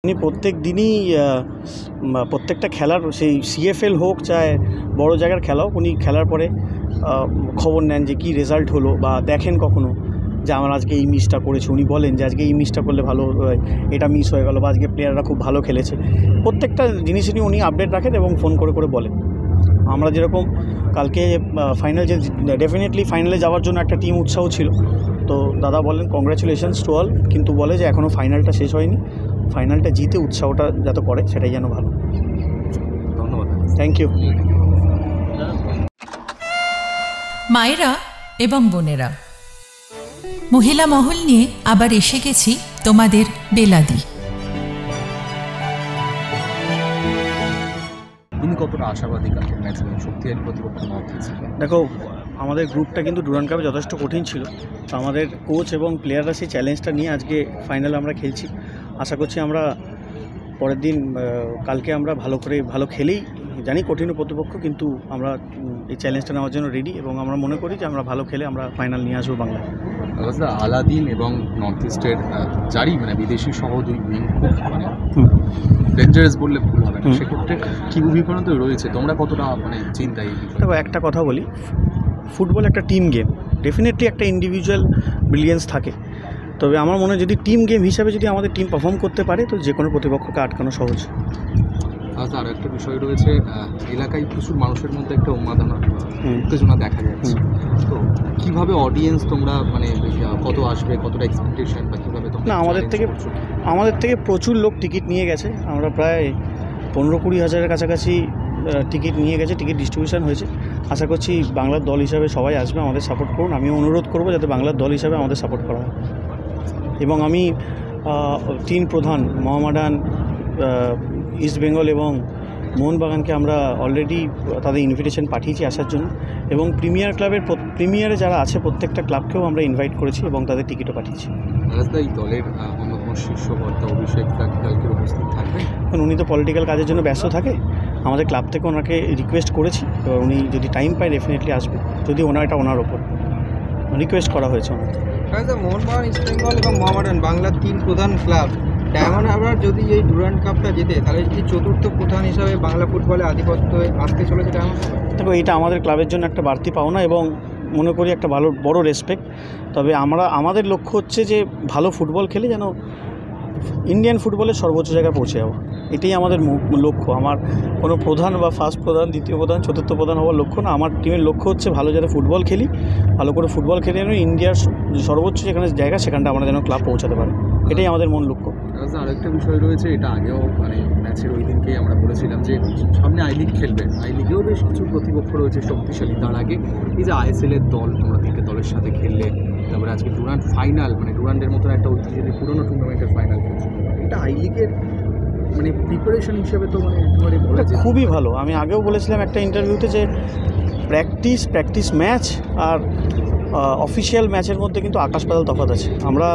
উনি প্রত্যেক দিনই প্রত্যেকটা খেলার সেই সিএফএল হোক চায় বড় জায়গার খেলা হোক, উনি খেলার পরে খবর নেন যে কী রেজাল্ট হলো, বা দেখেন কখনো যে আমরা আজকে এই মিসটা করেছি, উনি বলেন যে আজকে এই মিসটা করলে ভালো, এটা মিস হয়ে গেল, বা আজকে প্লেয়াররা খুব ভালো খেলেছে। প্রত্যেকটা জিনিস নিয়ে উনি আপডেট রাখেন এবং ফোন করে করে বলেন। আমরা যেরকম কালকে ফাইনাল, যে ডেফিনেটলি ফাইনালে যাওয়ার জন্য একটা টিম উৎসাহ ছিল, তো দাদা বলেন কংগ্রাচুলেশনস টু অল, কিন্তু বলে যে এখনও ফাইনালটা শেষ হয়নি, ফাইনালটা জিতে উৎসাহটা যাতে করে সেটাই যেন ভালো। ধন্যবাদ, থ্যাংক ইউ। মায়েরা এবং বোনেরা, মহিলা মহল নিয়ে আবার এসে গেছি তোমাদের বেলাদি। তুমি কতটা আশাবাদী কালকে ম্যাচ এবং শক্তিশালী প্রতিপক্ষ নর্থ ইস্ট? দেখো, আমাদের গ্রুপটা কিন্তু ডুরান্ড কাপে যথেষ্ট কঠিন ছিল, তো আমাদের কোচ এবং প্লেয়াররা সেই চ্যালেঞ্জটা নিয়ে আজকে ফাইনালে আমরা খেলছি। আশা করছি আমরা পরের দিন, কালকে আমরা ভালো খেলেই, জানি কঠিন প্রতিপক্ষ, কিন্তু আমরা এই চ্যালেঞ্জটা নেওয়ার জন্য রেডি, এবং আমরা মনে করি যে আমরা ভালো খেলে আমরা ফাইনাল নিয়ে আসবো বাংলায়। আলাদিন এবং নর্থ ইস্টের যারই বিদেশি সহ দুই উইং খুব ডেঞ্জারাস বললে ভুল হবে না, সেক্ষেত্রে কী অভিজ্ঞতা তো রয়েছে, তোমরা কতটা চিন্তায়? দেখো, একটা কথা বলি, ফুটবল একটা টিম গেম, ডেফিনেটলি একটা ইন্ডিভিজুয়াল ব্রিলিয়েন্স থাকে, তবে আমার মনে হয় যদি টিম গেম হিসাবে যদি আমাদের টিম পারফর্ম করতে পারে, তো যে কোনো প্রতিপক্ষকে আটকানো সহজ। আর একটা বিষয় রয়েছে, এলাকায় প্রচুর মানুষের মধ্যে একটা উন্মাদনা, উত্তেজনা দেখা যাচ্ছে, তো কীভাবে অডিয়েন্স তোমরা কত আসবে, কতটা এক্সপেকটেশন, বা কীভাবে তোমরা? না, আমাদের থেকে প্রচুর লোক টিকিট নিয়ে গেছে, আমরা প্রায় 15-20 হাজারের কাছাকাছি টিকিট নিয়ে গেছে, টিকিট ডিস্ট্রিবিউশন হয়েছে। আশা করছি বাংলার দল হিসাবে সবাই আসবে, আমাদের সাপোর্ট করুন। আমিও অনুরোধ করবো যাতে বাংলার দল হিসাবে আমাদের সাপোর্ট করা হয়, এবং আমি 3 প্রধান মোহামেডান, ইস্ট বেঙ্গল এবং মোহনবাগানকে আমরা অলরেডি তাদের ইনভিটেশন পাঠিয়েছি আসার জন্য, এবং প্রিমিয়ার ক্লাবের প্রিমিয়ারে যারা আছে প্রত্যেকটা ক্লাবকেও আমরা ইনভাইট করেছি এবং তাদের টিকিটও পাঠিয়েছি। এই দলের অন্যতম শীর্ষ কর্তা অভিষেক কালকে উপস্থিত থাকবে, কারণ উনি তো পলিটিক্যাল কাজের জন্য ব্যস্ত থাকে, আমাদের ক্লাব থেকে ওনাকে রিকোয়েস্ট করেছি, এবার উনি যদি টাইম পায় ডেফিনেটলি আসবে, যদি এটা ওনার ওপর রিকোয়েস্ট করা হয়েছে ওনাকে। মোহনবাগান, ইস্ট বেঙ্গল এবং মোহামেডান বাংলার 3 প্রধান ক্লাব, ডায়মন্ড হারবার যদি এই ডুরান্ড কাপটা জেতে, তাহলে কি চতুর্থ প্রধান হিসাবে বাংলা ফুটবলে আধিপত্য আসতে চলেছে ডায়মন্ড হারবার? দেখো, এটা আমাদের ক্লাবের জন্য একটা বাড়তি পাওনা, এবং মনে করি একটা বড় রেসপেক্ট। তবে আমাদের লক্ষ্য হচ্ছে যে ভালো ফুটবল খেলে যেন ইন্ডিয়ান ফুটবলের সর্বোচ্চ জায়গায় পৌঁছে যাওয়া, এটাই আমাদের লক্ষ্য। আমার কোনো প্রধান বা ফার্স্ট প্রধান, দ্বিতীয় প্রধান, চতুর্থ প্রধান হওয়ার লক্ষ্য না, আমার টিমের লক্ষ্য হচ্ছে ভালো যাতে ফুটবল খেলি, ভালো করে ফুটবল খেলে যেন ইন্ডিয়ার সর্বোচ্চ যেখানে জায়গা সেখানটা আমরা যেন ক্লাব পৌঁছাতে পারি, এটাই আমাদের মূল লক্ষ্য। আরেকটা বিষয় রয়েছে, এটা আগেও ম্যাচের ওই দিনকেই আমরা বলেছিলাম যে সামনে আই লিগ খেলবে, আই লিগেও বেশ কিছু প্রতিপক্ষ রয়েছে শক্তিশালী। তার আগে এই যে আইএসএলের দল, তোমরা 3টে দলের সাথে খেললে, তারপরে আজকে ডুরান্ড ফাইনাল, ডুরান্ডের মতন একটা ঐতিহ্যের পুরোনো টুর্নামেন্টের ফাইনাল খেলছে, এটা আই লিগের প্রিপারেশন হিসেবে তো খুবই ভালো। আমি আগেও বলেছিলাম একটা ইন্টারভিউতে যে প্র্যাকটিস ম্যাচ আর অফিসিয়াল ম্যাচের মধ্যে কিন্তু আকাশ পাতাল তফাৎ আছে। আমরা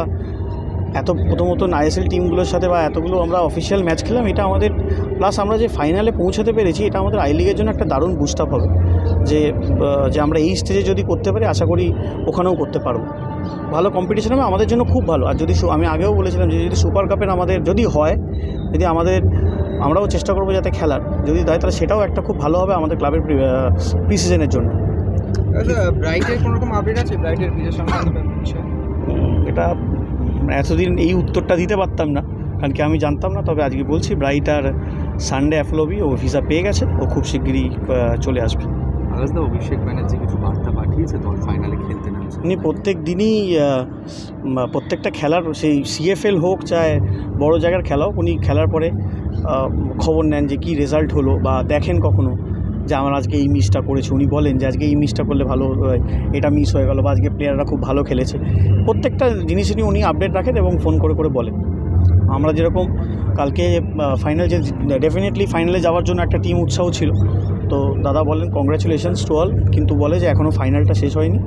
প্রথমত আইএসএল টিমগুলোর সাথে বা এতগুলো আমরা অফিসিয়াল ম্যাচ খেলাম, এটা আমাদের, প্লাস আমরা যে ফাইনালে পৌঁছাতে পেরেছি, এটা আমাদের আই লিগের জন্য একটা দারুণ বুস্ট আপ হবে, যে আমরা এই স্টেজে যদি করতে পারি, আশা করি ওখানেও করতে পারবো। ভালো কম্পিটিশন হবে, আমাদের জন্য খুব ভালো। আর যদি আমি আগেও বলেছিলাম যে যদি সুপার কাপের আমাদের যদি হয়, যদি আমরাও চেষ্টা করবো যাতে খেলার, যদি দেয় তাহলে সেটাও একটা খুব ভালো হবে আমাদের ক্লাবের প্রি সিজনের জন্য। ব্রাইটের কোনো রকম আপডেট আছে? ব্রাইটের এটা এতদিন এই উত্তরটা দিতে পারতাম না, কারণ কি আমি জানতাম না, তবে আজকে বলছি ব্রাইট আর সানডে অ্যাফলোবি ও ভিসা পেয়ে গেছে, ও খুব শিগগিরই চলে আসবে। অভিষেক ব্যানার্জি কিছু বার্তা পাঠিয়েছে দল ফাইনালে খেলতে নামছে, উনি প্রত্যেক দিনই প্রত্যেকটা খেলার সেই সিএফএল হোক চায় বড় জায়গার খেলা হোক, উনি খেলার পরে খবর নেন যে কী রেজাল্ট হলো, বা দেখেন কখনো যে আমরা আজকে এই মিসটা করেছি, উনি বলেন যে আজকে এই মিসটা করলে ভালো, এটা মিস হয়ে গেল, বা আজকে প্লেয়াররা খুব ভালো খেলেছে। প্রত্যেকটা জিনিস নিয়ে উনি আপডেট রাখেন এবং ফোন করে করে বলেন। আমরা যেরকম কালকে ফাইনাল, যে ডেফিনেটলি ফাইনালে যাওয়ার জন্য একটা টিম উৎসাহ ছিল, তো দাদা বলেন কংগ্রাচুলেশনস টু অল, কিন্তু বলে যে এখনও ফাইনালটা শেষ হয়নি,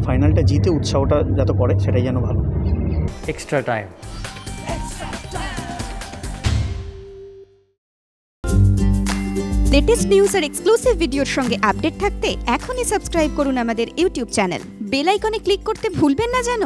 ফাইনালটা জিতে উৎসাহটা যাতে করে সেটাই যেন ভালো। Extra time. লেটেস্ট নিউজ আর এক্সক্লুসিভ ভিডিওর সঙ্গে আপডেট থাকতে এখনই সাবস্ক্রাইব করুন আমাদের ইউটিউব চ্যানেল। বেল আইকনে ক্লিক করতে ভুলবেন না যেন।